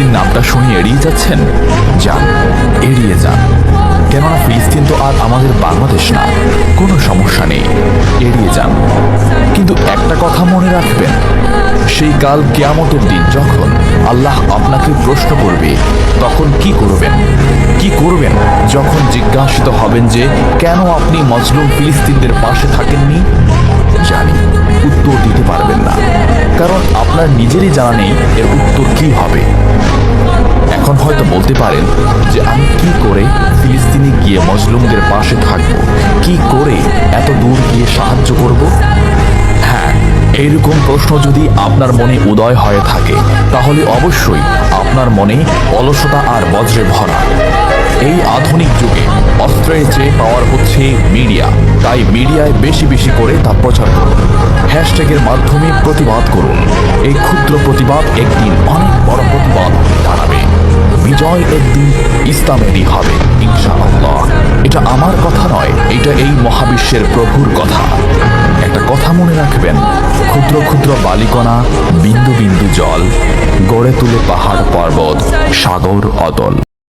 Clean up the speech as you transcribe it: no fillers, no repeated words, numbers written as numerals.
ফিলিস্তিন নামটা শুনে এড়িয়ে যাচ্ছেন? যান, এড়িয়ে যান। কেননা ফিলিস্তিন তো আর আমাদের বাংলাদেশ না। কোনো সমস্যা নেই, এড়িয়ে যান। কিন্তু একটা কথা মনে রাখবেন, সেই কাল কিয়ামতের দিন যখন আল্লাহ আপনাকে প্রশ্ন করবে, তখন কি করবেন? কি করবেন যখন জিজ্ঞাসিত হবেন যে কেন আপনি মজলুম ফিলিস্তিনদের পাশে থাকেননি? জানি উত্তর দিতে পারবেন না, কারণ আপনার নিজেরই জানা নেই এর উত্তর কি হবে। এখন হয়তো বলতে পারেন যে আমি কি করে ফিলিস্তিনে গিয়ে মজলুমদের পাশে থাকব, কি করে এত দূর গিয়ে সাহায্য করব? হ্যাঁ, এইরকম প্রশ্ন যদি আপনার মনে উদয় হয়ে থাকে, তাহলে অবশ্যই আপনার মনে অলসতা আর বজ্রে ভরা। এই আধুনিক যুগে অস্ত্রের চেয়ে পাওয়ার হচ্ছে মিডিয়া, তাই মিডিয়ায় বেশি বেশি করে তা প্রচার করুন। হ্যাশট্যাগের মাধ্যমে প্রতিবাদ করুন। এই ক্ষুদ্র প্রতিবাদ একদিন অনেক বড় প্রতিবাদ দাঁড়াবে। বিজয় একদিন ইসলামেরই হবে ইনশাআল্লাহ। এটা আমার কথা নয়, এটা এই মহাবিশ্বের প্রভুর কথা। একটা কথা মনে রাখবেন, ক্ষুদ্র ক্ষুদ্র বালিকণা, বিন্দু বিন্দু জল গড়ে তুলে পাহাড় পর্বত, সাগর অতল।